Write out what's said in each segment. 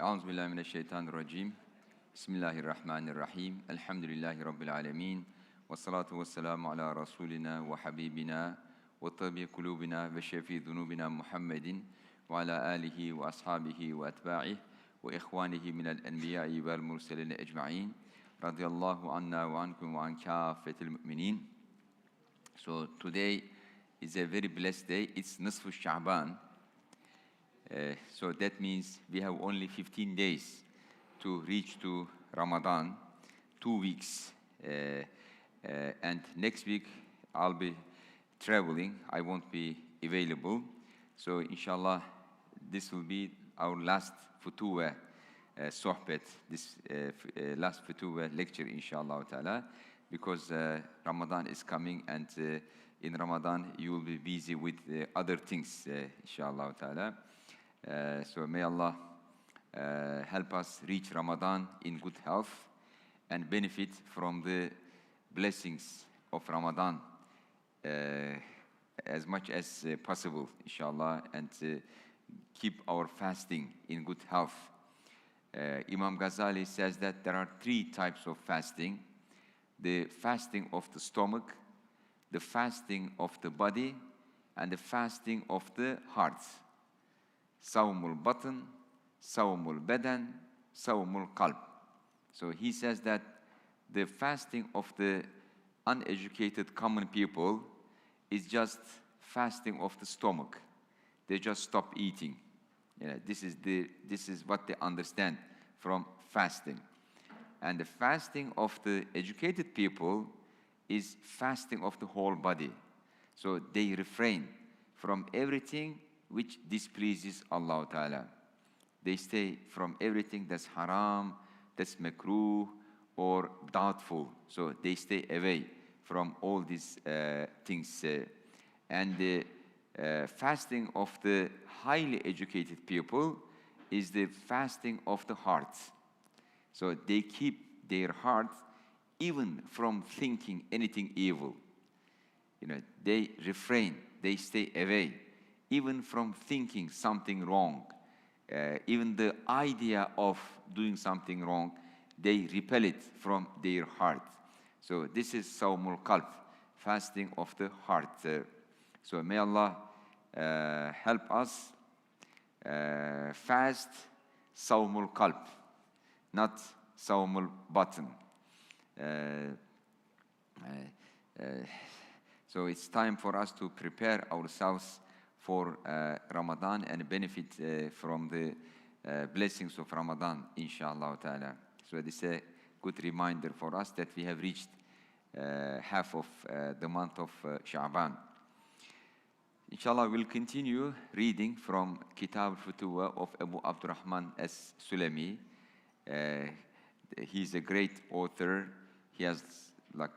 Euzu billahi mineşşeytanirracim. Bismillahirrahmanirrahim. Elhamdülillahi rabbil alamin. Ve salatu vesselamu ala rasulina ve habibina ve tabi kulubina ve şefi zunubina Muhammedin ve ala alihi ve ashabihi ve etba'ih ve ihvanihi minel enbiya'i vel murselin ecmaîn. Radiyallahu anna ve ankum ve an kâffetil müminin. So today is a very blessed day. It's Nisfu Sha'ban. So that means we have only 15 days to reach to Ramadan, 2 weeks. And next week I'll be traveling. I won't be available. So inshallah, this will be our last Futuwwa sohbet, this last Futuwwa lecture inshallah ta'ala, because Ramadan is coming, and in Ramadan you will be busy with other things inshallah ta'ala. So may Allah help us reach Ramadan in good health and benefit from the blessings of Ramadan as much as possible, inshallah, and keep our fasting in good health. Imam Ghazali says that there are 3 types of fasting: the fasting of the stomach, the fasting of the body, and the fasting of the heart. Savmul batn, savmul beden, savmul qalb. So he says that the fasting of the uneducated common people is just fasting of the stomach. They just stop eating. This is what they understand from fasting. And the fasting of the educated people is fasting of the whole body. So they refrain from everything which displeases Allah Ta'ala. They stay from everything that's haram, that's makruh, or doubtful. So they stay away from all these things. And the fasting of the highly educated people is the fasting of the heart. So they keep their heart even from thinking anything evil. They refrain, they stay away even from thinking something wrong. Even the idea of doing something wrong, they repel it from their heart. So this is Sawmul Qalb, fasting of the heart. So may Allah help us fast Sawmul Qalb, not Sawmul Batn. So it's time for us to prepare ourselves for Ramadan and benefit from the blessings of Ramadan, inshallah ta'ala. So this is a good reminder for us that we have reached half of the month of Sha'ban. Inshallah, we'll continue reading from Kitab al-Futuwwa of Abu Abdurrahman as-Sulami. He's a great author. He has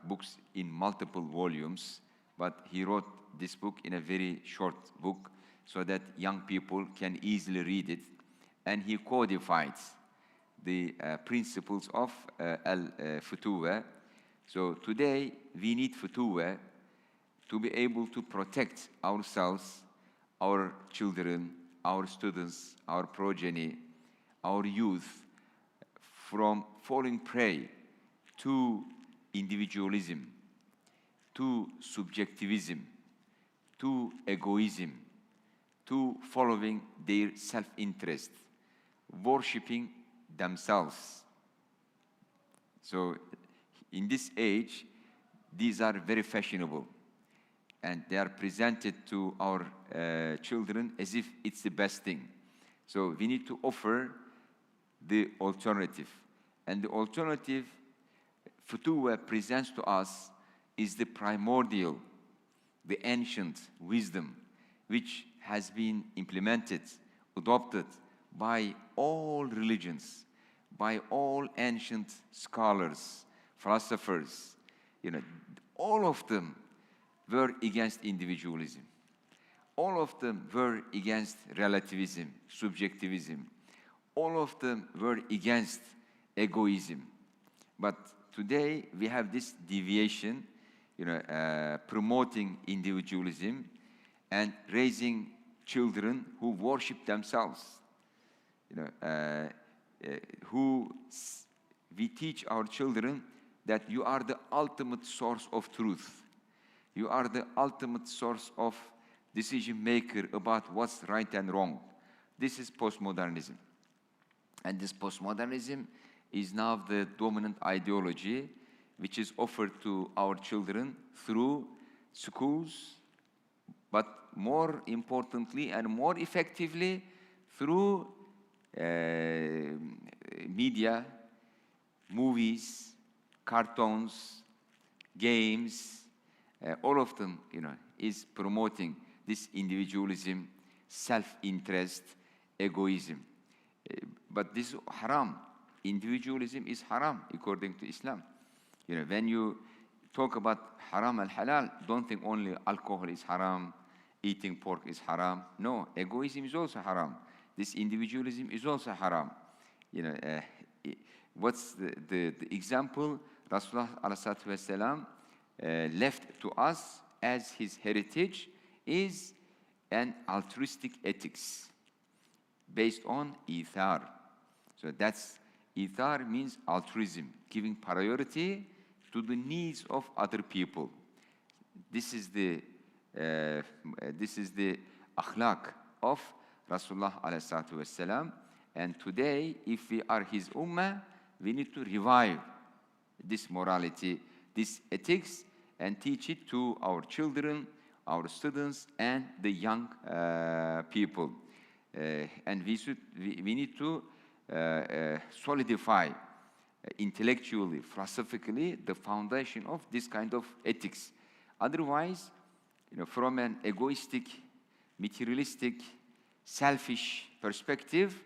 books in multiple volumes, but he wrote this book in a very short book so that young people can easily read it. And he codified the principles of al-Futuwwa. So today we need Futuwwa to be able to protect ourselves, our children, our students, our progeny, our youth from falling prey to individualism, to subjectivism, to egoism, to following their self-interest, worshipping themselves. So in this age, these are very fashionable, and they are presented to our children as if it's the best thing. So we need to offer the alternative. And the alternative Futuwwa presents to us is the primordial, the ancient wisdom, which has been implemented, adopted by all religions, by all ancient scholars, philosophers. All of them were against individualism. All of them were against relativism, subjectivism. All of them were against egoism. But today we have this deviation, promoting individualism and raising children who worship themselves. we teach our children that you are the ultimate source of truth. You are the ultimate source of decision maker about what's right and wrong. This is postmodernism. And this postmodernism is now the dominant ideology which is offered to our children through schools, but more importantly and more effectively through media, movies, cartoons, games, all of them, is promoting this individualism, self-interest, egoism. But this is haram. Individualism is haram according to Islam. When you talk about haram and halal, don't think only alcohol is haram, eating pork is haram. No, egoism is also haram. This individualism is also haram. What's the example Rasulullah ﷺ left to us as his heritage is an altruistic ethics based on ithar. So that's ithar means altruism, giving priority to the needs of other people. This is the akhlaq of Rasulullah ﷺ. And today, if we are his ummah, we need to revive this morality, this ethics, and teach it to our children, our students, and the young people. And we need to solidify intellectually, philosophically, the foundation of this kind of ethics. Otherwise, from an egoistic, materialistic, selfish perspective,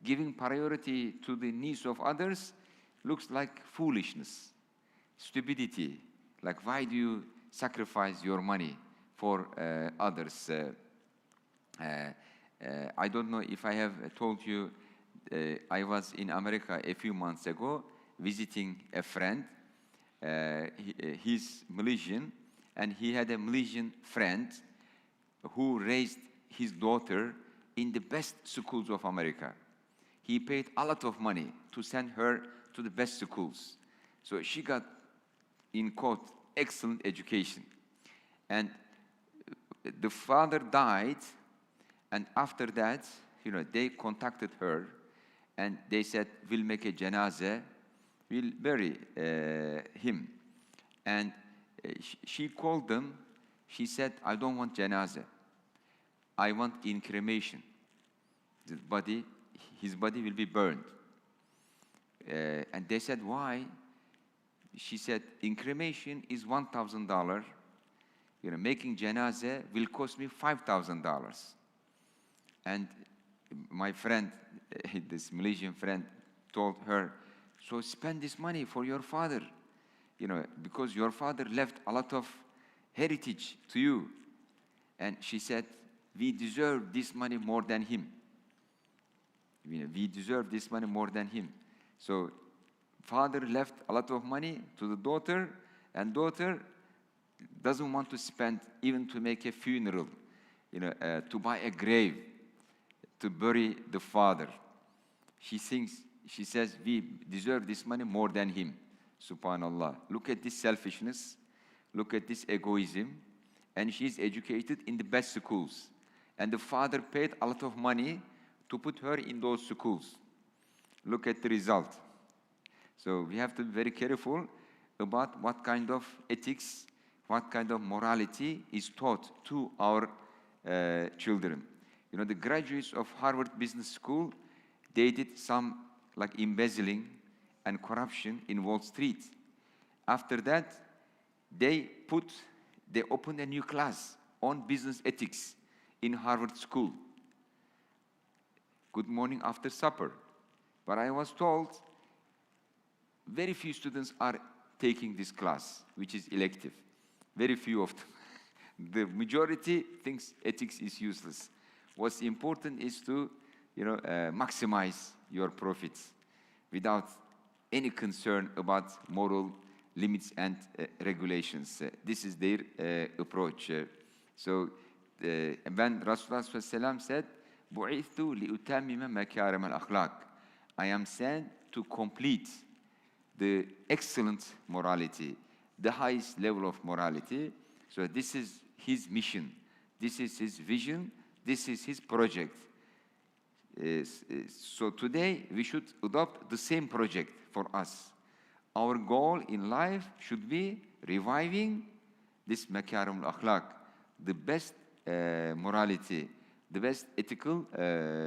giving priority to the needs of others looks like foolishness, stupidity. Like, why do you sacrifice your money for others? I don't know if I have told you, I was in America a few months ago visiting a friend. He's Malaysian, and he had a Malaysian friend who raised his daughter in the best schools of America. He paid a lot of money to send her to the best schools. So she got, in quote, excellent education. And the father died, and after that, they contacted her, and they said, we'll make a janazah, we'll bury him. And she called them, she said, I don't want janazah. I want in cremation. His body will be burned. And they said, why? She said, in cremation is $1,000. Making janazah will cost me $5,000. And my friend, this Malaysian friend, told her, so spend this money for your father, because your father left a lot of heritage to you. And she said, we deserve this money more than him. We deserve this money more than him. So father left a lot of money to the daughter, and daughter doesn't want to spend even to make a funeral, to buy a grave, to bury the father. She says, we deserve this money more than him. Subhanallah. Look at this selfishness. Look at this egoism. And she's educated in the best schools. And the father paid a lot of money to put her in those schools. Look at the result. So we have to be very careful about what kind of ethics, what kind of morality is taught to our children. The graduates of Harvard Business School, they did some embezzling and corruption in Wall Street. After that, they opened a new class on business ethics in Harvard School. Good morning after supper. But I was told very few students are taking this class, which is elective. Very few of them. The majority thinks ethics is useless. What's important is to, maximize your profits without any concern about moral limits and regulations. This is their approach. So when Rasulullah ﷺ said, بُعِثْتُ لِأُتَمِّمَ مَكَارِمَ الْأَخْلَاقِ, I am sent to complete the excellent morality, the highest level of morality. So this is his mission. This is his vision. This is his project. So today we should adopt the same project for us. Our goal in life should be reviving this makarim al-akhlaq, the best morality, the best ethical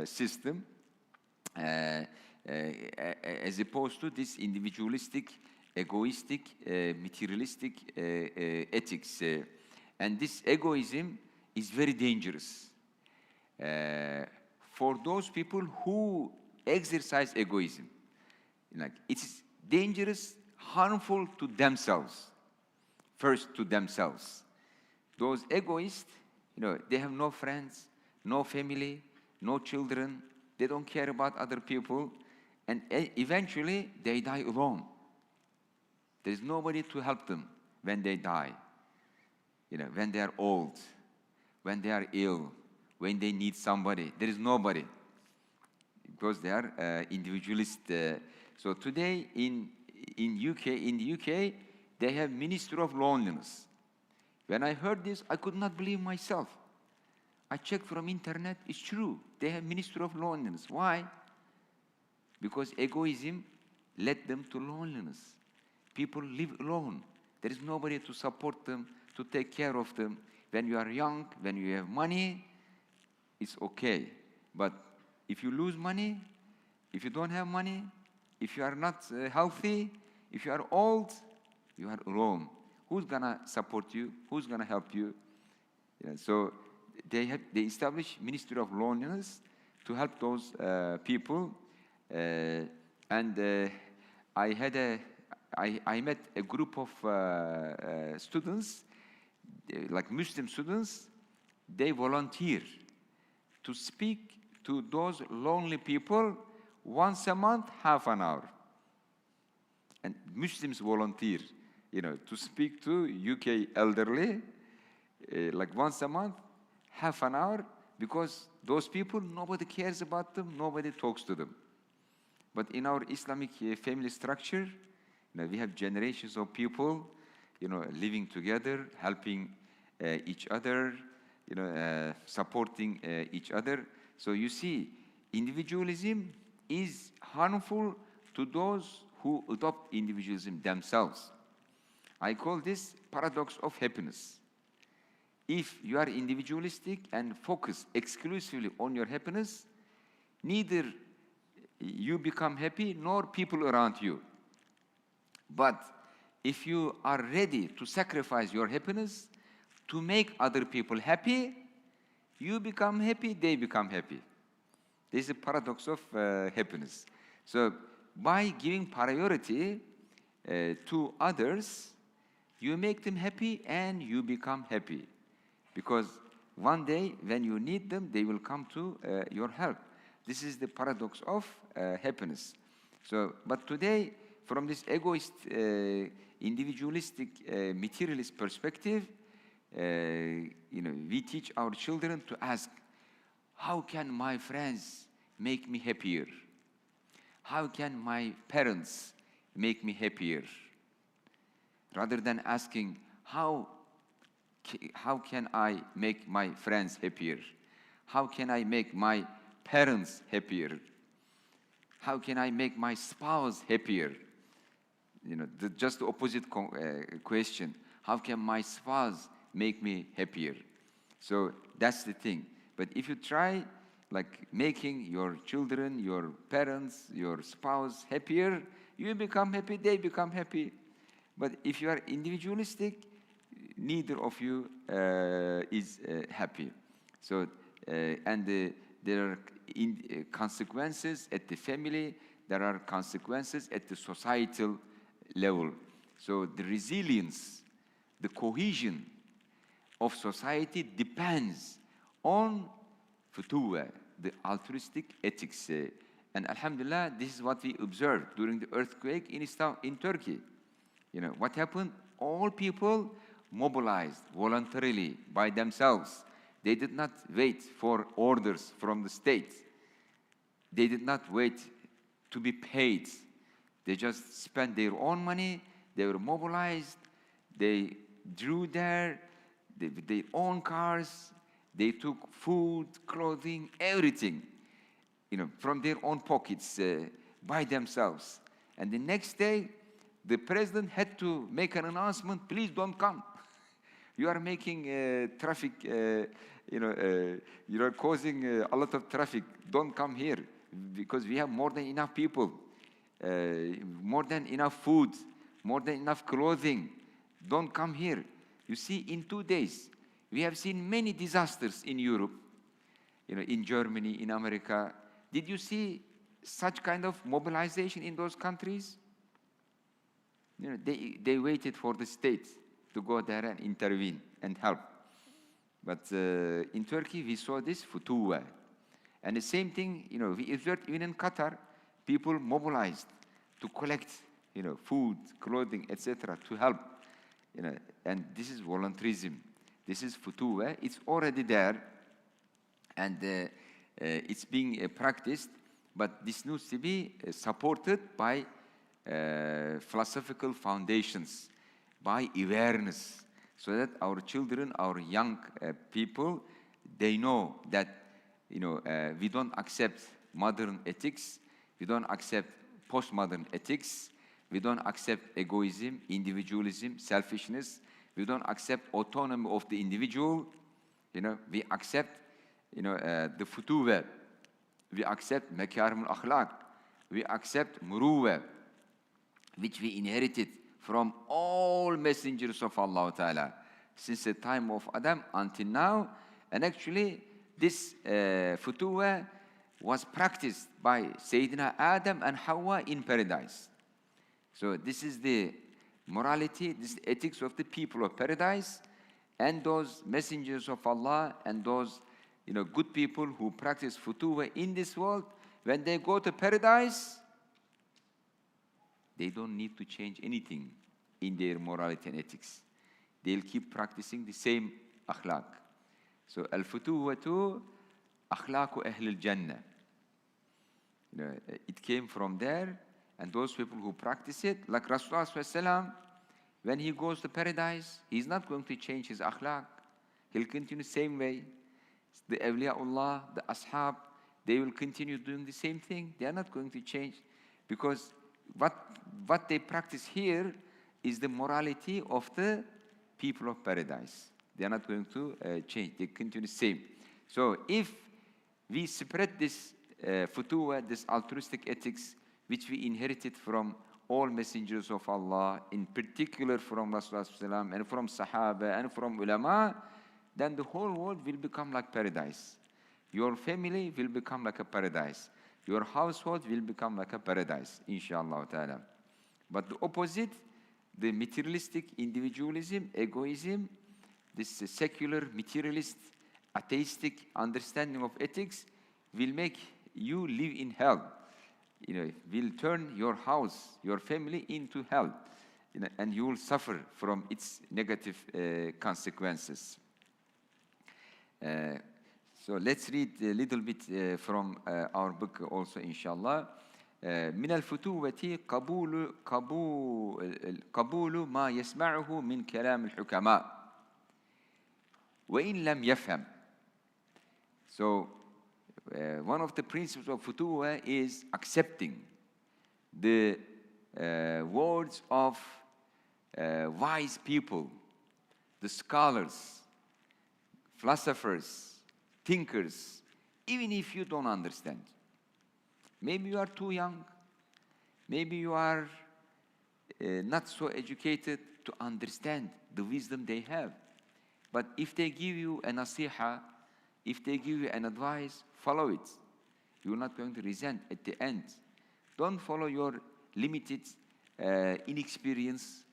system, as opposed to this individualistic, egoistic, materialistic ethics. And this egoism is very dangerous. For those people who exercise egoism, like it is dangerous, harmful to themselves, first to themselves. Those egoists, they have no friends, no family, no children. They don't care about other people, and eventually they die alone. There is nobody to help them when they die, when they are old, when they are ill, when they need somebody. There is nobody, because they are individualist. So today in the UK, they have Ministry of Loneliness. When I heard this, I could not believe myself. I checked from internet, it's true. They have Ministry of Loneliness. Why? Because egoism led them to loneliness. People live alone. There is nobody to support them, to take care of them. When you are young, when you have money, it's okay. But if you lose money, if you don't have money, if you are not healthy, if you are old, you are alone. Who's gonna support you? Who's gonna help you? So they established Ministry of Loneliness to help those people. I met a group of students, like Muslim students. They volunteer to speak to those lonely people once a month, half an hour. And Muslims volunteer, to speak to UK elderly, like once a month, half an hour, because those people, nobody cares about them, nobody talks to them. But in our Islamic family structure, we have generations of people, living together, helping each other, supporting each other. So you see, individualism is harmful to those who adopt individualism themselves. I call this paradox of happiness. If you are individualistic and focus exclusively on your happiness, neither you become happy nor people around you. But if you are ready to sacrifice your happiness to make other people happy, you become happy, they become happy. This is a paradox of happiness. So by giving priority to others, you make them happy and you become happy. Because one day when you need them, they will come to your help. This is the paradox of happiness. So, but today, from this egoist, individualistic, materialist perspective, we teach our children to ask, how can my friends make me happier? How can my parents make me happier? Rather than asking, how can I make my friends happier? How can I make my parents happier? How can I make my spouse happier? Just the opposite question. How can my spouse make me happier? So that's the thing. But if you try like making your children, your parents, your spouse happier, you become happy, they become happy. But if you are individualistic, neither of you is happy. So, there are consequences at the family, there are consequences at the societal level. So the resilience, the cohesion of society depends on Futuwwa, the altruistic ethics. And alhamdulillah, this is what we observed during the earthquake in Turkey. What happened? All people mobilized voluntarily by themselves. They did not wait for orders from the state. They did not wait to be paid. They just spent their own money, they were mobilized, they drew there, with their own cars, they took food, clothing, everything, from their own pockets, by themselves. And the next day, the president had to make an announcement, please don't come. You are making traffic, you are causing a lot of traffic. Don't come here because we have more than enough people, more than enough food, more than enough clothing. Don't come here. You see, in 2 days, we have seen many disasters in Europe, in Germany, in America. Did you see such kind of mobilization in those countries? They waited for the state to go there and intervene and help. But in Turkey, we saw this Futuwwa. And the same thing, we observed even in Qatar, people mobilized to collect, food, clothing, etc., to help. And this is voluntarism. This is Futuwwa. It's already there, and it's being practiced. But this needs to be supported by philosophical foundations, by awareness, so that our children, our young people, they know that we don't accept modern ethics, we don't accept postmodern ethics, we don't accept egoism, individualism, selfishness, we don't accept autonomy of the individual. We accept the futuwwa, we accept makarim al-akhlaq, we accept muruwwa, which we inherited from all messengers of Allah Ta'ala since the time of Adam until now. And actually, this futuwwa was practiced by Sayyidina Adam and Hawa in paradise. So this is the morality, this is the ethics of the people of paradise, and those messengers of Allah and those good people who practice futuwwa in this world, when they go to paradise, they don't need to change anything in their morality and ethics. They'll keep practicing the same akhlaq. So al-futuwwatu akhlaqu ahl al-jannah. It came from there, and those people who practice it, like Rasulullah SAW, when he goes to paradise, he's not going to change his akhlaq. He'll continue the same way. The awliyaullah, the ashab, they will continue doing the same thing. They are not going to change, because what they practice here is the morality of the people of paradise. They are not going to change. They continue the same. So if we spread this futuwwa, this altruistic ethics, which we inherited from all messengers of Allah, in particular from Rasulullah and from Sahaba and from ulama, then the whole world will become like paradise. Your family will become like a paradise. Your household will become like a paradise, inshallah ta'ala. But the opposite, the materialistic individualism, egoism, this secular, materialist, atheistic understanding of ethics will make you live in hell. Will turn your house, your family into hell. And you will suffer from its negative consequences. So let's read a little bit from our book also, inshallah. من الفتوة قبول ما يسمعه من كلام الحكماء وإن لم يفهم. So one of the principles of futuwwa is accepting the words of wise people, the scholars, philosophers, thinkers, even if you don't understand. Maybe you are too young. Maybe you are not so educated to understand the wisdom they have. But if they give you a nasiha, if they give you an advice, follow it. You're not going to resent at the end. Don't follow your limited, inexperienced,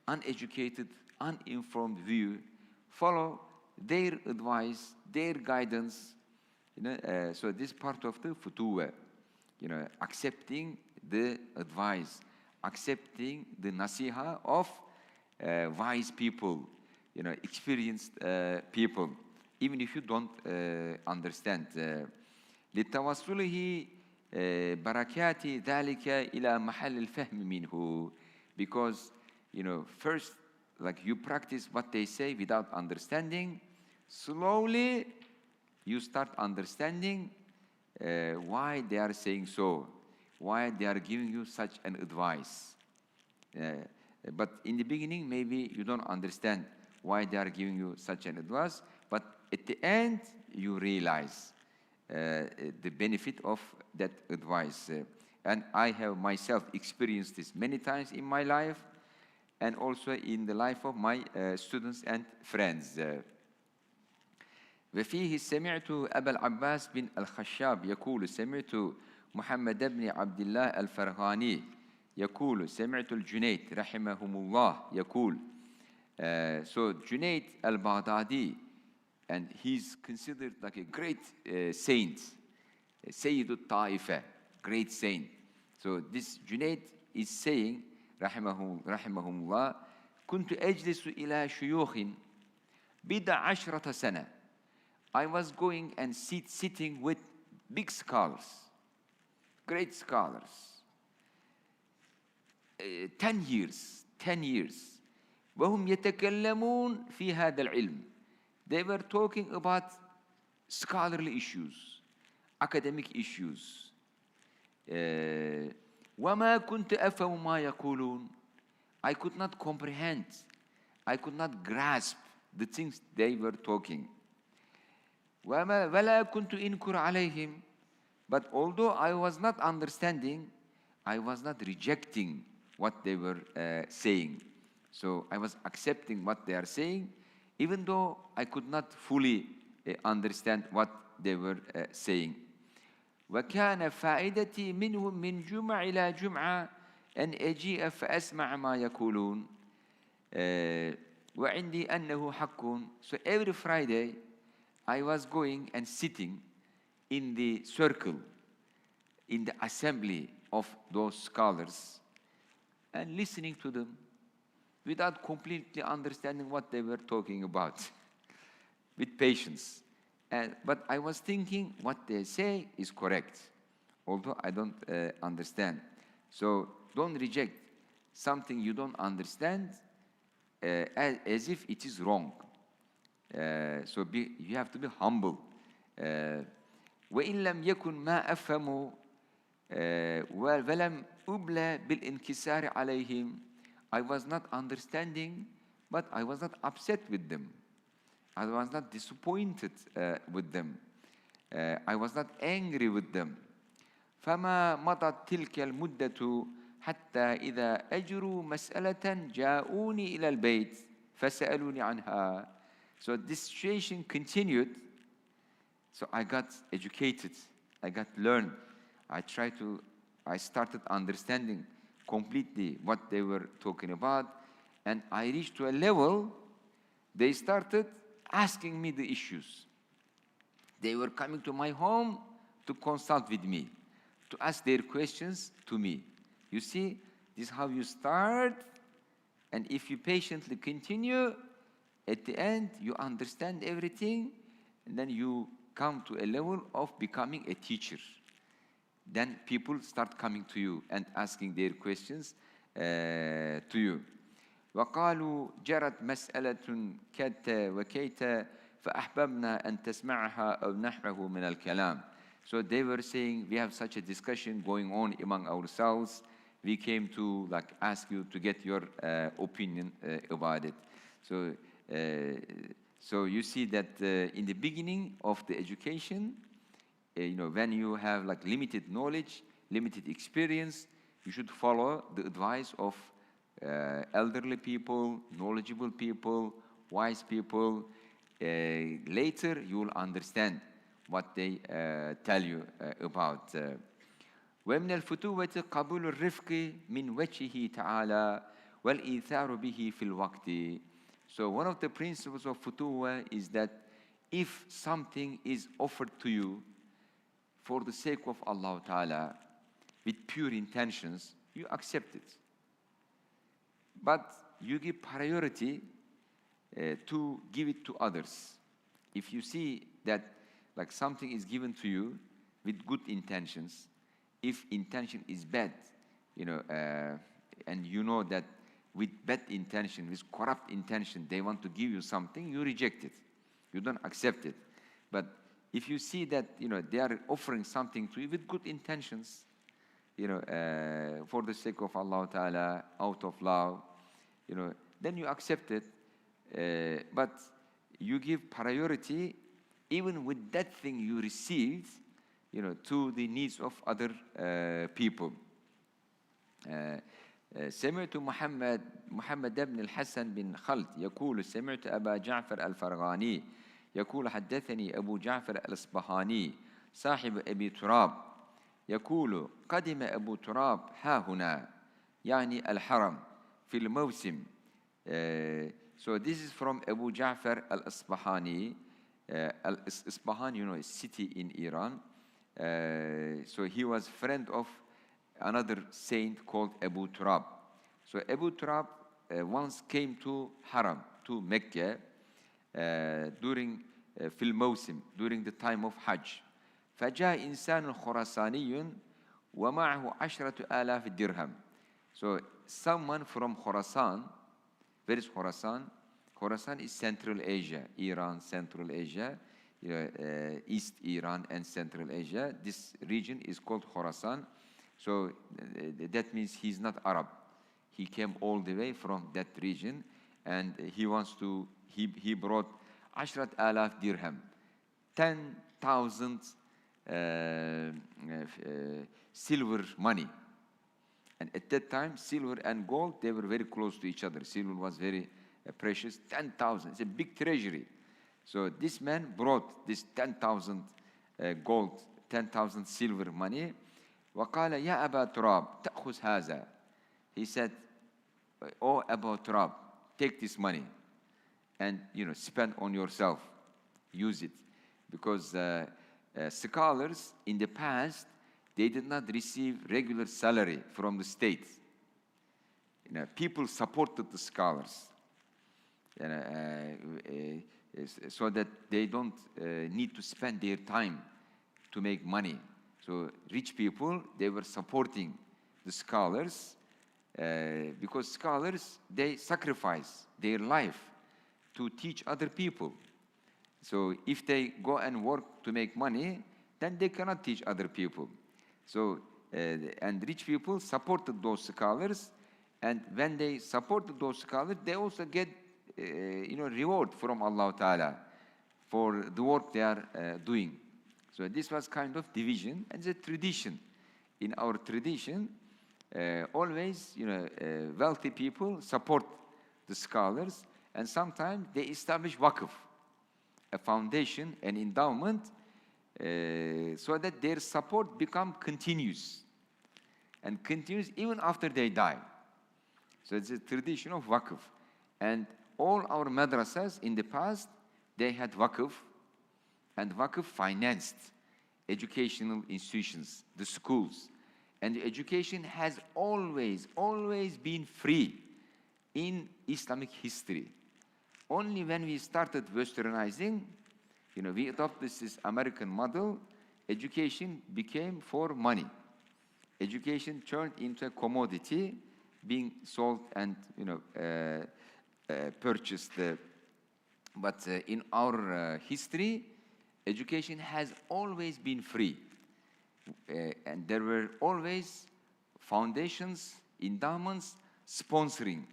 uneducated, uninformed view. Follow their advice, their guidance. So this part of the futuwwa, accepting the advice, accepting the nasiha of wise people, experienced people, even if you don't understand. لتوصله بركات ذلك إلى محل الفهم منه. Because, first, like you practice what they say without understanding, slowly you start understanding why they are saying so, why they are giving you such an advice. But in the beginning, maybe you don't understand why they are giving you such an advice, but at the end, you realize the benefit of that advice. And I have myself experienced this many times in my life, and also in the life of my students and friends. وفيه سمعت أبا العباس بن الخشاب يقول سمعت محمد بن عبد الله الفرغاني يقول سمعت الجنيد رحمهم الله يقول. So Junaid al-Baghdadi, and he's considered like a great saint, Sayyid al-Ta'ifa, great saint. So this Junaid is saying رحمهم الله كنت أجلس إلى شيوخ بضع عشرة سنة. I was going and sitting with big scholars, great scholars. 10 years. وهم يتكلمون في هذا العلم. They were talking about scholarly issues, academic issues. وما كنت أفهم ما يقولون. I could not comprehend, I could not grasp the things they were talking. ولا كنت إنكر عليهم. But although I was not understanding, I was not rejecting what they were saying. So I was accepting what they are saying, even though I could not fully understand what they were saying. وكان فائدتي منهم من جمعة إلى جمعة أن أجيء فأسمع ما يقولون وعندي أنه حق. So every Friday I was going and sitting in the circle, in the assembly of those scholars, and listening to them without completely understanding what they were talking about, with patience. But I was thinking what they say is correct, although I don't understand. So don't reject something you don't understand as if it is wrong. So you have to be humble. وإن لم يكن ما أفهم ولم أبلى بالانكسار عليهم. I was not understanding, but I was not upset with them. I was not disappointed with them. I was not angry with them. فما مضت تلك المدة حتى إذا أجروا مسألة جاءوني إلى البيت فسألوني عنها. So this situation continued. So I got educated. I got learned. I started understanding completely what they were talking about. And I reached to a level, they started asking me the issues. They were coming to my home to consult with me, to ask their questions to me. You see, this is how you start, and if you patiently continue, at the end you understand everything, and then you come to a level of becoming a teacher. Then people start coming to you and asking their questions to you. وقالوا جرت مسألة كت وكيت فأحببنا أن تسمعها أو نحوه من الكلام. So they were saying, we have such a discussion going on among ourselves. We came to ask you to get your opinion about it. So you see that in the beginning of the education, when you have limited knowledge, limited experience, you should follow the advice of elderly people, knowledgeable people, wise people. Later you will understand what they tell you about. ومن الفتوة قبول الرفق من وجهه تعالى والإيثار به في الوقت. So one of the principles of Futuwwa is that if something is offered to you for the sake of Allah Ta'ala, with pure intentions, you accept it. But you give priority to give it to others. If you see that something is given to you with good intentions, if intention is bad, and you know that with bad intention, with corrupt intention, they want to give you something, you reject it. You don't accept it. But if you see that, they are offering something to you with good intentions, for the sake of Allah Ta'ala, out of love, then you accept it. But you give priority, even with that thing you received, to the needs of other people. سمعت محمد بن الحسن بن خلد يقول سمعت أبا جعفر الفرغاني يقول حدثني أبو جعفر الأصبهاني صاحب أبي تراب يقول قدم أبو تراب ها هنا يعني الحرم في الموسم. So this is from Abu Ja'far al-Asbahani. Al-Asbahan, a city in Iran. So he was friend of another saint called Abu Turab. So Abu Turab once came to Haram, to Mecca, during fil mawsim, during the time of Hajj. فجاء إنسان خراساني ومعه 10,000 درهم. So someone from Khorasan. Where is Khorasan? Khorasan is Central Asia, Iran, Central Asia, East Iran and Central Asia. This region is called Khorasan. So that means he's not Arab. He came all the way from that region, and he brought 10,000 dirham, 10,000 silver money. And at that time, silver and gold, they were very close to each other. Silver was very precious, 10,000. It's a big treasury. So this man brought this 10,000 gold, 10,000 silver money. وقال يا أبا تراب تأخذ هذا. He said, "Oh Abu Turab, take this money and spend on yourself, use it." Because scholars in the past, they did not receive regular salary from the state. People supported the scholars, so that they don't need to spend their time to make money. So rich people, they were supporting the scholars, because scholars, they sacrifice their life to teach other people. So if they go and work to make money, then they cannot teach other people. So, and rich people supported those scholars, and when they supported those scholars, they also get, reward from Allah Ta'ala for the work they are doing. So this was kind of division, and the tradition. In our tradition, always, wealthy people support the scholars, and sometimes they establish waqf, a foundation, an endowment, so that their support become continuous, and continues even after they die. So it's a tradition of waqf. And all our madrasas in the past, they had waqf, and waqf financed educational institutions, the schools. And the education has always been free in Islamic history. Only when we started westernizing, we adopted this American model, education became for money. Education turned into a commodity being sold and purchased. But in our history, education has always been free. And there were always foundations, endowments, sponsoring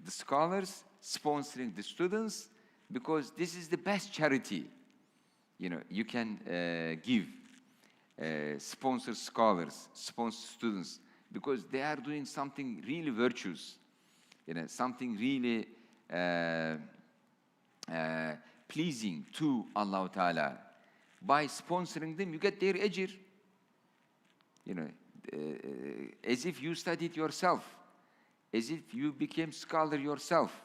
the scholars, sponsoring the students, because this is the best charity you can give. Sponsor scholars, sponsor students, because they are doing something really virtuous, something really pleasing to Allah Ta'ala. By sponsoring them, you get their ajr, as if you studied yourself, as if you became scholar yourself.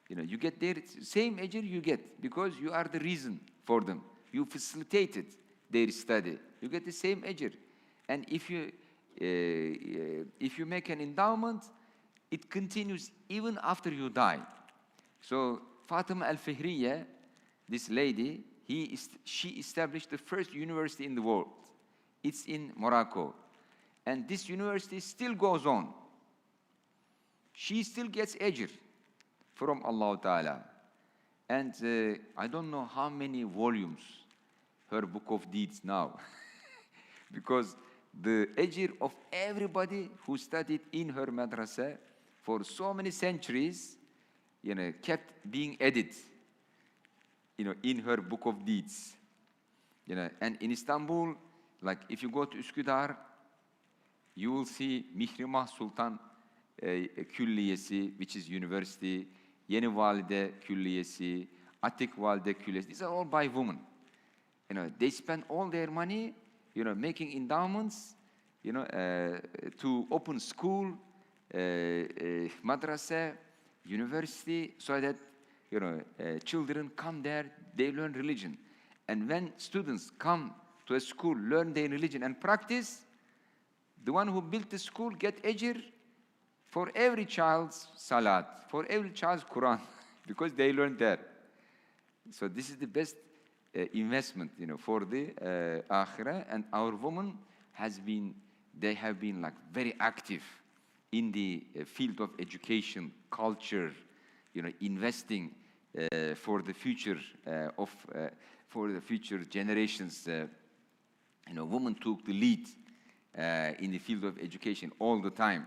You get their same ajr you get, because you are the reason for them. You facilitated their study. You get the same ajr. And if you make an endowment, it continues even after you die. So Fatima al-Fihriya, this lady, she established the first university in the world. It's in Morocco. And this university still goes on. She still gets ajr from Allah Ta'ala. And I don't know how many volumes her book of deeds now. Because the ajr of everybody who studied in her madrasa for so many centuries, kept being added, in her book of deeds. And in Istanbul, like if you go to Üsküdar, you will see Mihrimah Sultan Külliyesi, which is university, Yeni Valide Külliyesi, Atik Valide Külliyesi. These are all by women. They spend all their money, making endowments, to open school, madrasa, university, so that children come there, they learn religion. And when students come to a school, learn their religion and practice, the one who built the school get ajr for every child's salat, for every child's Quran, because they learned there. So this is the best investment, for the akhirah. And our women they have been like very active in the field of education, culture, investing for the future for the future generations. Women took the lead in the field of education all the time.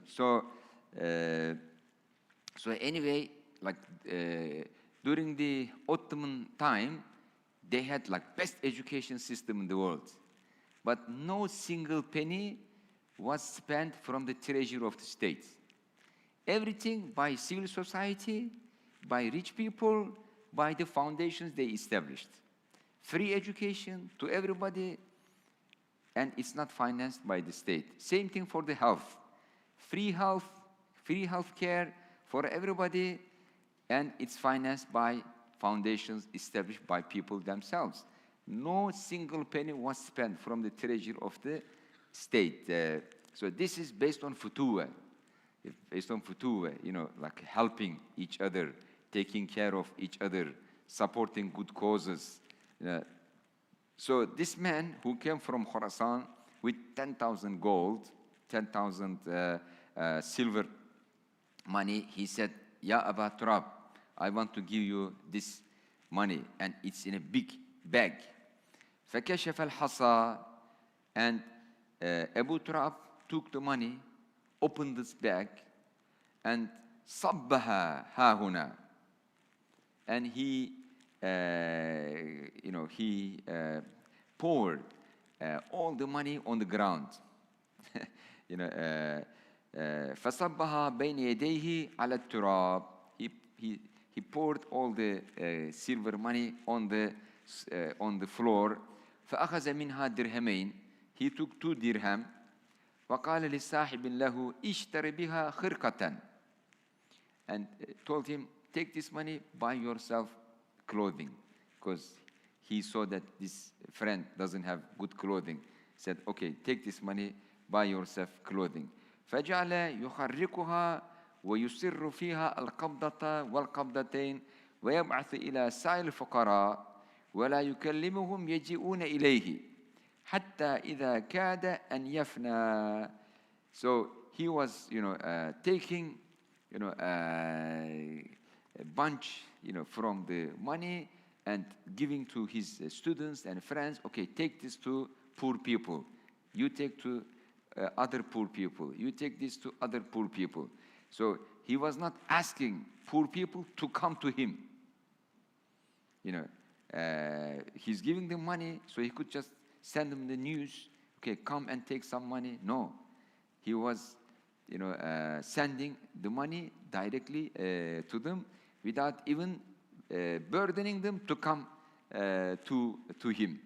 So anyway, like during the Ottoman time, they had like best education system in the world, but no single penny was spent from the treasury of the state. Everything by civil society, by rich people, by the foundations they established. Free education to everybody, and it's not financed by the state. Same thing for the health. Free health care for everybody, and it's financed by foundations established by people themselves. No single penny was spent from the treasury of the state. So this is based on Futuwwa. Based on Futuwwa, like helping each other, taking care of each other, supporting good causes. So this man who came from Khorasan with 10,000 gold, 10,000 silver money, he said, Ya Aba Turab, I want to give you this money, and it's in a big bag. فكشف الحصى, and Abu Turab took the money, opened this bag, and صبها ها هنا, and he poured all the money on the ground. فصبها بين يديه على التراب. He poured all the silver money on the floor. فأخذ منها درهمين. He took 2 dirham. وقال لصاحب له اشتر بها خرقة, and told him, take this money, buy yourself clothing, because he saw that this friend doesn't have good clothing. He said, okay, take this money, buy yourself clothing. فجعل يخرقها ويسر فيها القبضة والقبضتين ويبعث إلى سائر الفقراء ولا يكلمهم يجيئون إليه حتى إذا كاد أن يفنى. So he was, taking, a bunch, from the money and giving to his students and friends. Okay, take this to poor people. You take to other poor people. You take this to other poor people. So he was not asking poor people to come to him. He's giving them money, so he could just send them the news. Okay, come and take some money. No, he was, sending the money directly to them without even burdening them to come to him.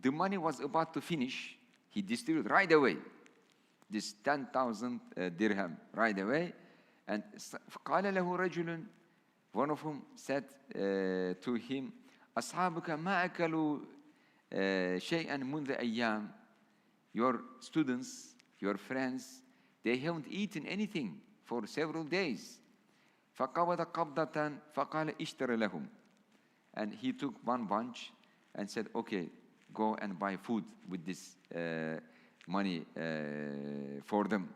The money was about to finish. He distributed right away this 10,000 dirham right away. And قال له رجل, one of whom said to him, أصحابك ما أكلوا شيئا منذ أيام. Your students, your friends, they haven't eaten anything for several days. فقبض قبضة فقال اشتر لهم. and he took one bunch and said, okay, go and buy food with this money for them.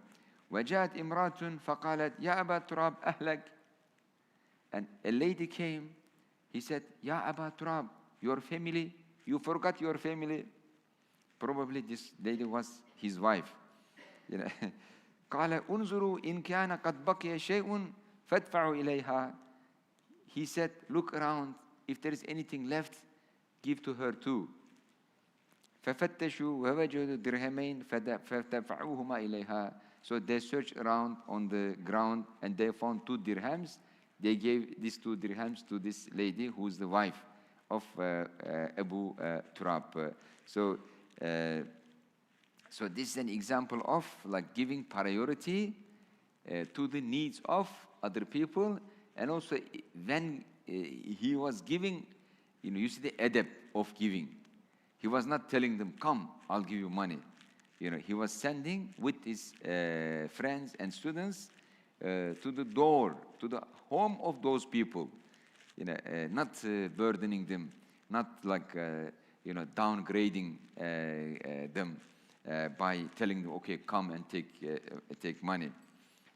وجاءت امرأة فقالت يا أبا تراب أهلك. And a lady came. He said, Ya Aba Turab, your family, you forgot your family. Probably this lady was his wife. You know. قال انظروا إن كان قد بقي شيء فادفعوا إليها. He said, look around. If there is anything left, give to her too. ففتشوا ووجدوا درهمين فدفعوهما إليها. So they searched around on the ground and they found 2 dirhams. They gave these 2 dirhams to this lady who is the wife of Abu Turab. So this is an example of like giving priority to the needs of other people. And also when he was giving, you see the adab of giving. He was not telling them, come, I'll give you money. He was sending with his friends and students to the door, to the home of those people, not burdening them, not like, downgrading them by telling them, okay, come and take money.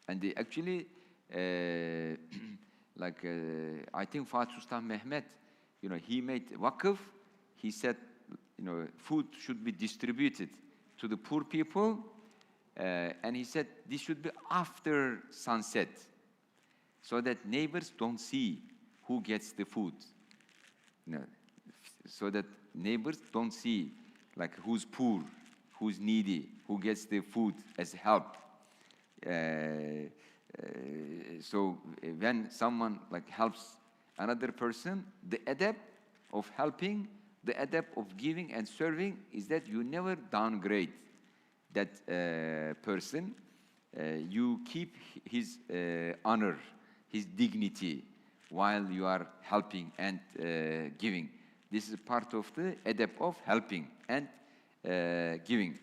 And they actually, I think Fatih Sultan Mehmet, he made waqf. He said, food should be distributed to the poor people. And he said this should be after sunset, so that neighbors don't see who gets the food. So that neighbors don't see like who's poor, who's needy, who gets the food as help. So when someone like helps another person, the adab of helping, the adab of giving and serving is that you never downgrade that person. You keep his honor, his dignity while you are helping and giving. This is part of the adab of helping and giving.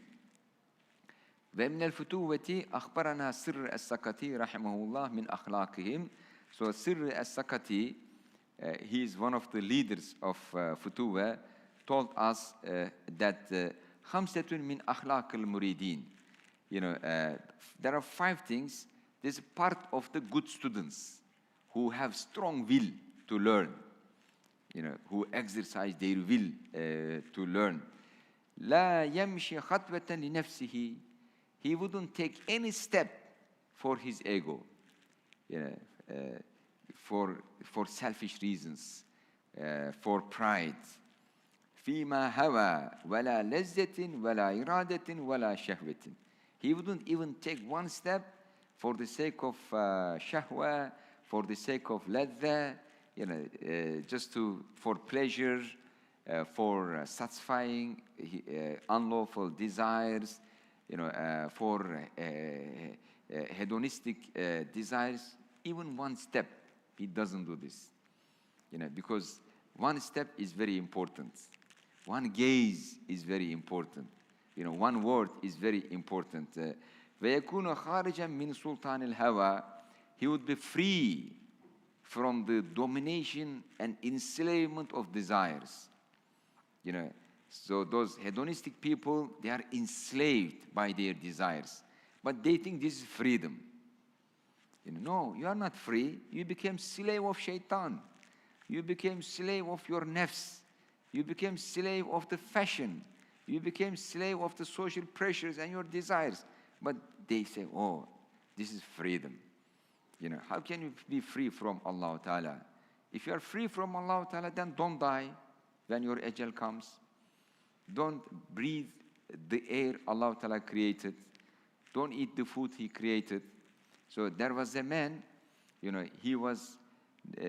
ومن الفتوة أخبرنا سر السكتي رحمه الله من أخلاقهم. So Sir al-Sakati, he is one of the leaders of Futuwwa, told us that خمسة من أخلاق المريدين. There are 5 things. This is part of the good students who have strong will to learn, who exercise their will to learn. لا يمشي خطوة لنفسه. He wouldn't take any step for his ego, for selfish reasons, for pride. فيما هوى ولا لذة ولا إرادة ولا شهوة. He wouldn't even take one step for the sake of shahwa, for the sake of ladha, just for pleasure, for satisfying unlawful desires, for hedonistic desires. Even one step, he doesn't do this, because one step is very important. One gaze is very important. One word is very important. وَيَكُونُ خَارِجًا مِنْ سُلْطَانِ الْهَوَى. He would be free from the domination and enslavement of desires. So those hedonistic people, they are enslaved by their desires. But they think this is freedom. No, you are not free. You became slave of shaitan. You became slave of your nafs. You became slave of the fashion. You became slave of the social pressures and your desires. But they say, oh, this is freedom. How can you be free from Allah Ta'ala? If you are free from Allah Ta'ala, then don't die when your ajal comes. Don't breathe the air Allah Ta'ala created. Don't eat the food He created. So there was a man, he was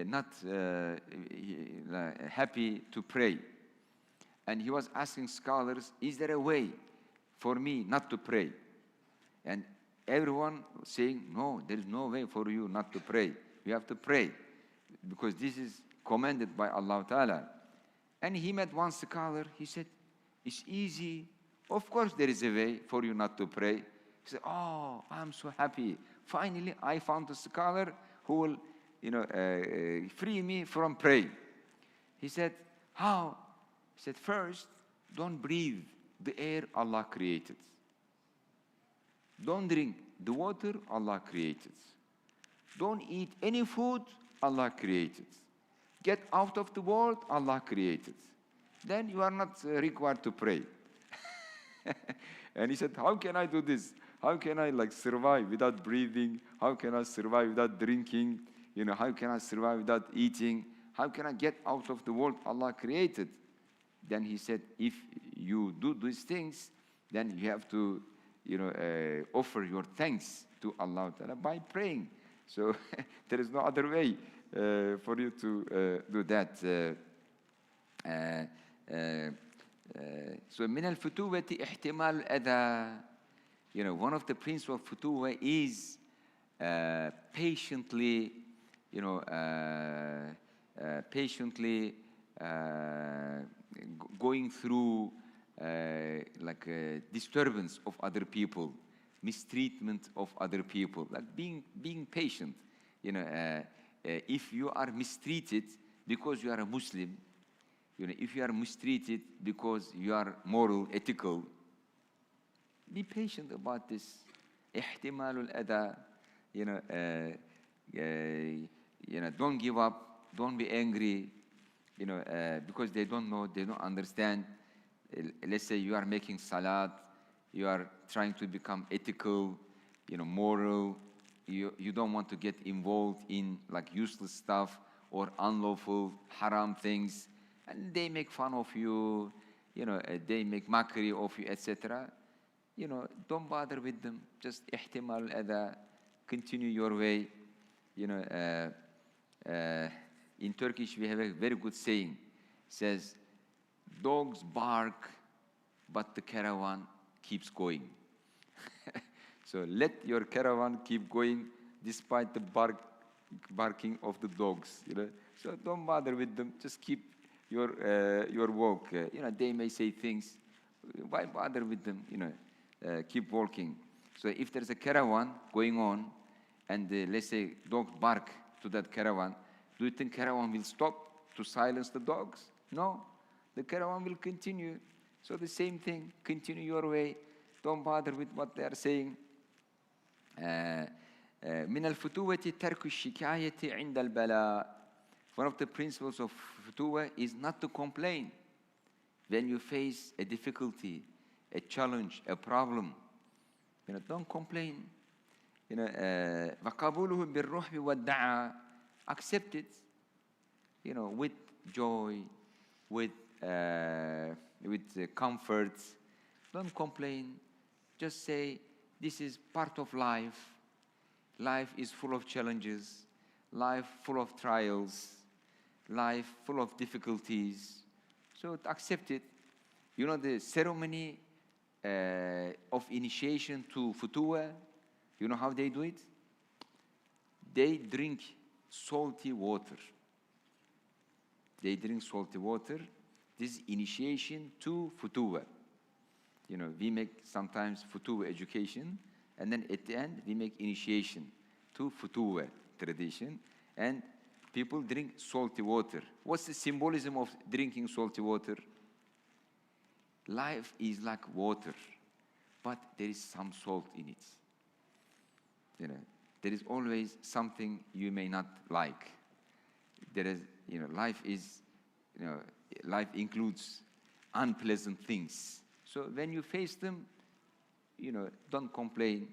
not happy to pray. And he was asking scholars, is there a way for me not to pray? And everyone was saying, no, there is no way for you not to pray. You have to pray because this is commanded by Allah Ta'ala. And he met one scholar. He said, it's easy. Of course there is a way for you not to pray. He said, oh, I'm so happy. Finally, I found a scholar who will, free me from praying. He said, how? He said, first, don't breathe the air Allah created. Don't drink the water Allah created. Don't eat any food Allah created. Get out of the world Allah created. Then you are not required to pray. And he said, how can I do this? How can I survive without breathing? How can I survive without drinking? How can I survive without eating? How can I get out of the world Allah created? Then he said, if you do these things, then you have to, offer your thanks to Allah Ta'ala by praying. So there is no other way for you to do that. So من الفتوة احتمال الأذى. One of the principles of Futuwwa is patiently, going through disturbance of other people, mistreatment of other people, being patient. If you are mistreated because you are a Muslim, if you are mistreated because you are moral, ethical, be patient about this. احتمال الأذى. Don't give up. Don't be angry. Because they don't know, they don't understand. Let's say you are making salat, you are trying to become ethical, moral. You don't want to get involved in useless stuff or unlawful, haram things, and they make fun of you. They make mockery of you, etc. Don't bother with them. Just ihtimal al-adha. Continue your way. In Turkish, we have a very good saying. It says, dogs bark, but the caravan keeps going. So let your caravan keep going despite the barking of the dogs. So don't bother with them. Just keep your walk. They may say things. Why bother with them? Keep walking. So if there's a caravan going on, and let's say dogs bark to that caravan, do you think caravan will stop to silence the dogs? No, the caravan will continue. So the same thing, continue your way. Don't bother with what they are saying. من الفتوة ترك الشكاية عند البلاء. One of the principles of Futuwwa is not to complain when you face a difficulty, a challenge, a problem. Don't complain. وقبوله بالرحب والدعاء. Accept it, with joy, with comfort. Don't complain. Just say, this is part of life. Life is full of challenges. Life full of trials. Life full of difficulties. So accept it. The ceremony of initiation to Futuwwa, you know how they do it? They drink salty water. They drink salty water. This is initiation to Futuwwa. We make sometimes Futuwwa education, and then at the end we make initiation to Futuwwa tradition, and people drink salty water. What's the symbolism of drinking salty water? Life is like water, but there is some salt in it. There is always something you may not like. There is, life includes unpleasant things. So when you face them, don't complain.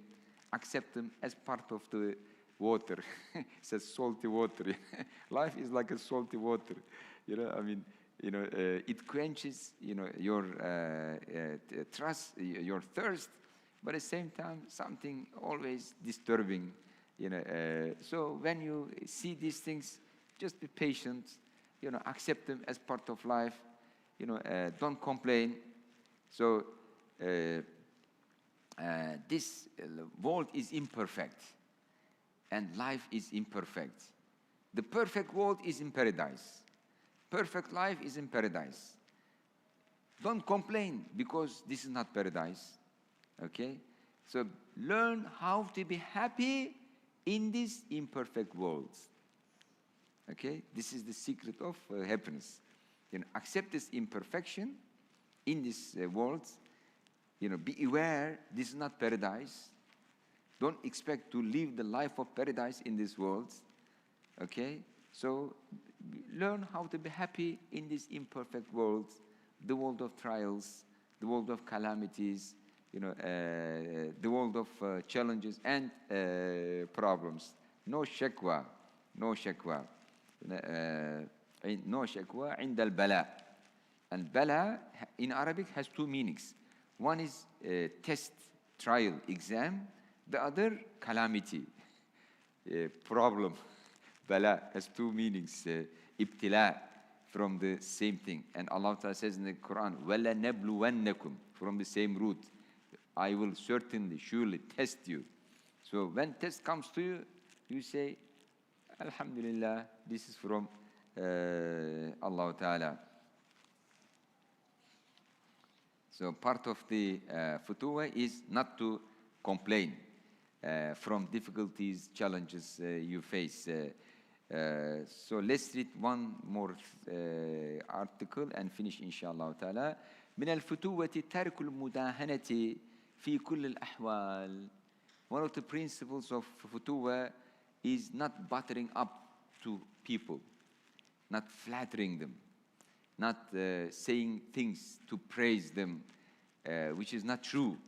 Accept them as part of the water. It says salty water. Life is like a salty water. It quenches, your your thirst, but at the same time, something always disturbing. So when you see these things, just be patient. Accept them as part of life. Don't complain. So this world is imperfect, and life is imperfect. The perfect world is in paradise. Perfect life is in paradise. Don't complain because this is not paradise. Okay? So learn how to be happy in this imperfect world. Okay? This is the secret of happiness. accept this imperfection in this world. Be aware this is not paradise. Don't expect to live the life of paradise in this world. Okay? So learn how to be happy in this imperfect world, the world of trials, the world of calamities, the world of challenges and problems. No shakwa, no shakwa. No shakwa عند البلاء. And bala in Arabic has two meanings. One is test, trial, exam. The other, calamity, problem. Bala has two meanings. Ibtila, from the same thing. And Allah Ta'ala says in the Quran, وَلَنَبْلُوَنَّكُمْ, from the same root. I will certainly, surely test you. So when test comes to you, you say, Alhamdulillah, this is from Allah Ta'ala. So part of the Futuwwa is not to complain from difficulties, challenges you face. So let's read one more article and finish inshallah ta'ala. من الفتوة ترك المداهنة في كل الأحوال. One of the principles of Futuwwa is not buttering up to people, not flattering them, not saying things to praise them, which is not true.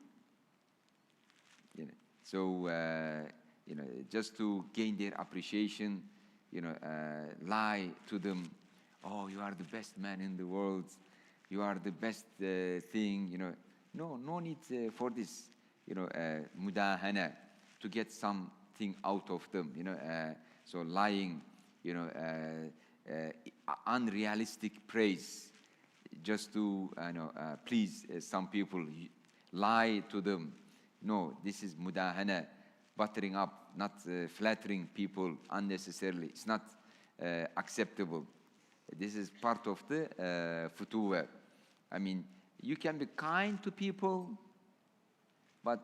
So, just to gain their appreciation, lie to them. Oh, you are the best man in the world. You are the best thing. No need for this. Mudahana, to get something out of them. So lying. Unrealistic praise, just to please some people, lie to them. No, this is mudahana, buttering up, not flattering people unnecessarily. It's not acceptable. This is part of the futuwwa. I mean, you can be kind to people, but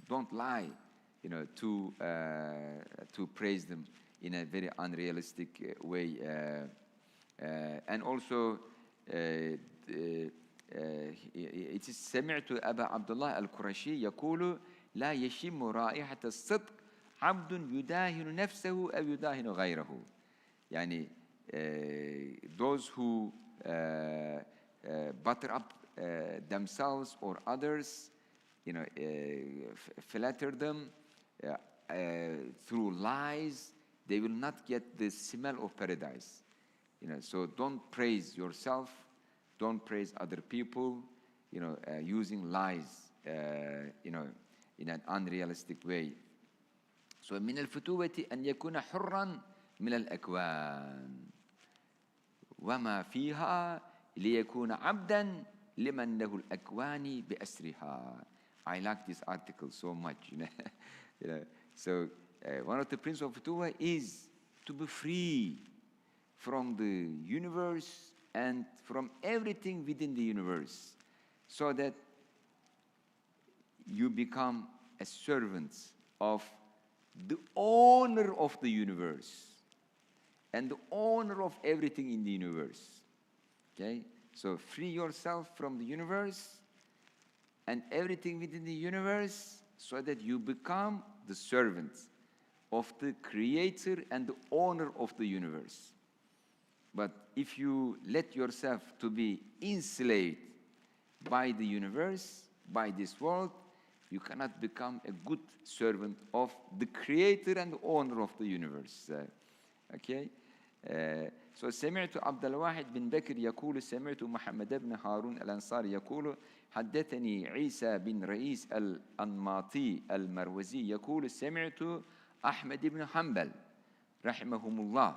don't lie, to praise them in a very unrealistic way. And also, it is سمعت أبا عبد الله القرشي يقول لا يشم رائحة الصدق عبد يداهن نفسه أو يداهن غيره. يعني those who butter up themselves or others, flatter them through lies, they will not get the smell of paradise. So don't praise yourself, don't praise other people, using lies, in an unrealistic way. So من الفتوة أن يكون حرا من الأكوان وما فيها ليكون عبدا لمن له الأكوان بأسرها. I like this article so much. So one of the principles of Futuwwa is to be free from the universe and from everything within the universe, so that you become a servant of the owner of the universe and the owner of everything in the universe. Okay? So free yourself from the universe and everything within the universe, so that you become the servant of the creator and the owner of the universe. But if you let yourself to be enslaved by the universe, by this world, you cannot become a good servant of the creator and owner of the universe. Okay? So سمعت عبد الواحد بن بكر يقول سمعت محمد بن هارون الأنصاري يقول حدثني عيسى بن رئيس الأنماطي المروزي يقول سمعت أحمد بن حنبل رحمهم الله.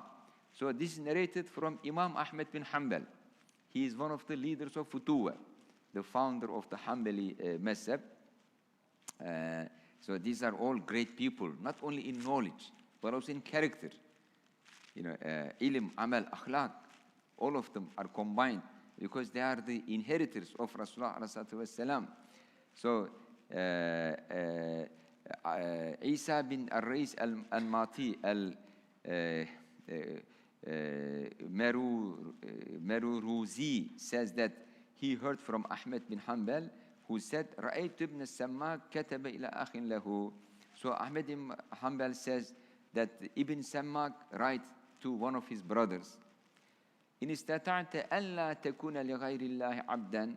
So this is narrated from Imam Ahmad bin Hanbal. He is one of the leaders of Futuwwa, the founder of the Hanbali Mazhab. So these are all great people, not only in knowledge, but also in character. Ilm, amal, akhlaq, all of them are combined because they are the inheritors of Rasulullah ﷺ. So Isa bin al-Rais al-Mati Meruruzi says that he heard from Ahmad bin Hanbal, who said, رأيت ابن السماك كتب إلى أخ له. So Ahmad bin Hanbal says that Ibn Sammak write to one of his brothers, إن استطعت ألا تكون لغير الله عبدا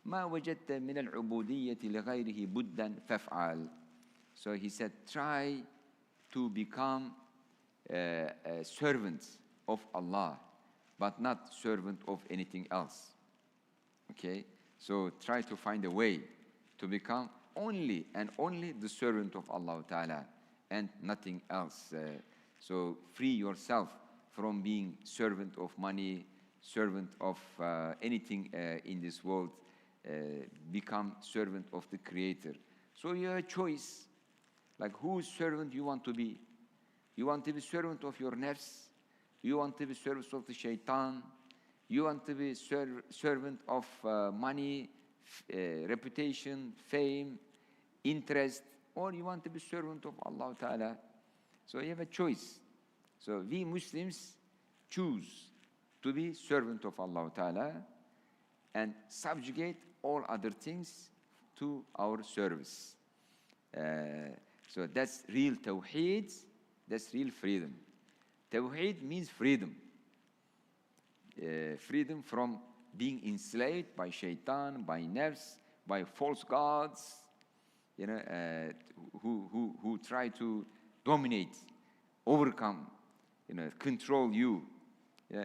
ما وجدت من العبودية لغيره بدا فافعل. So he said, try to become a servant of Allah, but not servant of anything else. Okay? So try to find a way to become only and only the servant of Allah Ta'ala and nothing else. So free yourself from being servant of money, servant of anything in this world. Become servant of the Creator. So you have a choice, like whose servant you want to be. You want to be servant of your nafs. You want to be servant of the shaitan. You want to be servant of money, reputation, fame, interest, or you want to be servant of Allah Ta'ala. So you have a choice. So we Muslims choose to be servant of Allah Ta'ala and subjugate all other things to our service. So that's real tawheed, that's real freedom. Tawheed means freedom. Freedom from being enslaved by shaitan, by nafs, by false gods, who try to dominate, overcome, control you.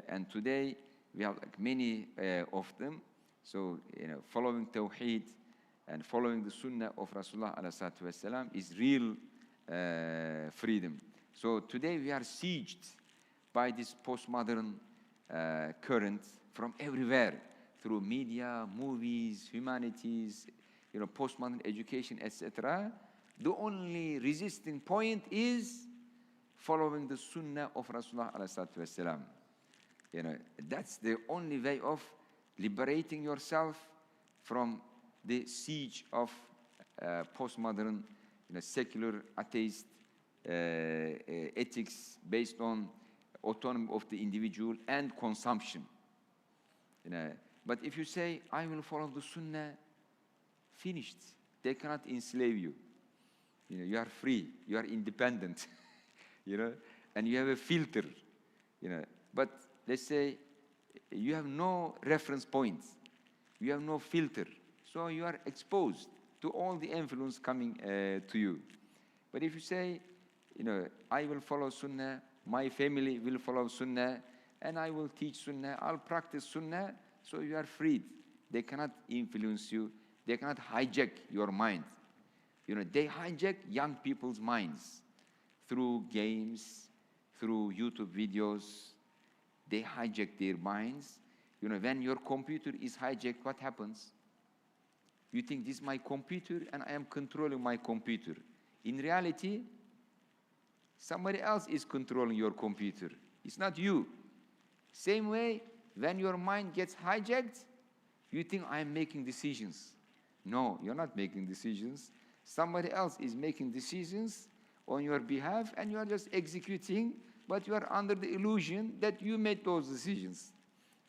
And today we have like many of them. So, following Tawheed and following the Sunnah of Rasulullah ﷺ is real freedom. So today we are sieged by this postmodern current from everywhere, through media, movies, humanities, postmodern education, etc. The only resisting point is following the Sunnah of Rasulullah ﷺ. That's the only way of liberating yourself from the siege of postmodern, secular, atheist ethics based on autonomy of the individual and consumption. But if you say, I will follow the Sunnah, finished. They cannot enslave you. You are free. You are independent. And you have a filter. But let's say you have no reference points. You have no filter. So you are exposed to all the influence coming to you. But if you say, I will follow Sunnah, my family will follow Sunnah, and I will teach Sunnah, I'll practice Sunnah, so you are freed. They cannot influence you. They cannot hijack your mind. They hijack young people's minds through games, through YouTube videos. They hijack their minds. When your computer is hijacked, what happens? You think this is my computer and I am controlling my computer. In reality, somebody else is controlling your computer. It's not you. Same way, when your mind gets hijacked, you think I am making decisions. No, you're not making decisions. Somebody else is making decisions on your behalf and you are just executing, but you are under the illusion that you made those decisions.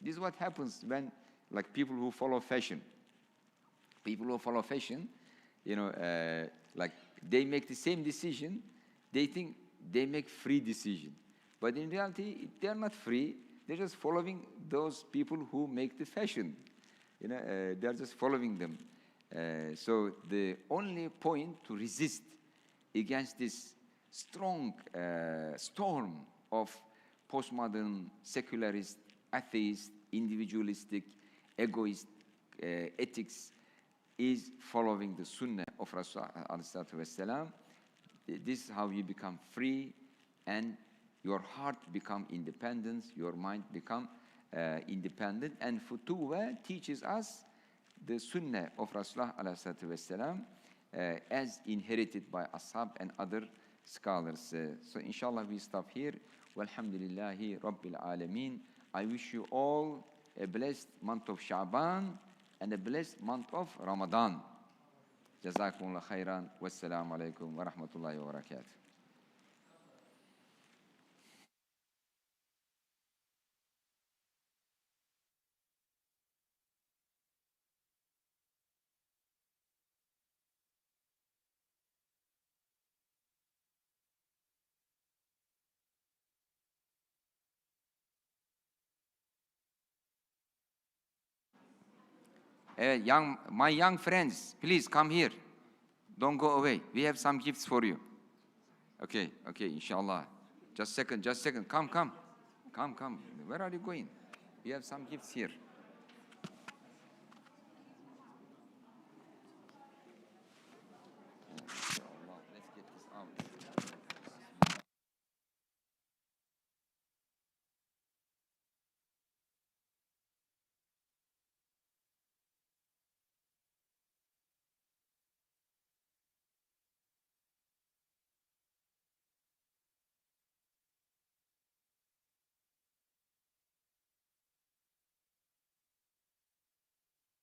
This is what happens when, like, people who follow fashion. People who follow fashion, like they make the same decision, they think they make free decision. But in reality, they're not free. They're just following those people who make the fashion. They're just following them. So the only point to resist against this strong storm of postmodern, secularist, atheist, individualistic, egoist ethics is following the Sunnah of Rasulullah. This is how you become free and your heart become independent, your mind become independent. And Futuwwa teaches us the Sunnah of Rasulullah as inherited by Ashab and other scholars. So inshallah we stop here. Walhamdulillahi Rabbil Alameen. I wish you all a blessed month of Sha'ban and a blessed month of Ramadan. Jazakumullah khairan. Wassalamu alaikum wa rahmatullahi wa barakatuh. My young friends, please come here. Don't go away. We have some gifts for you. Okay, inshallah. Just second. Come. Where are you going? We have some gifts here.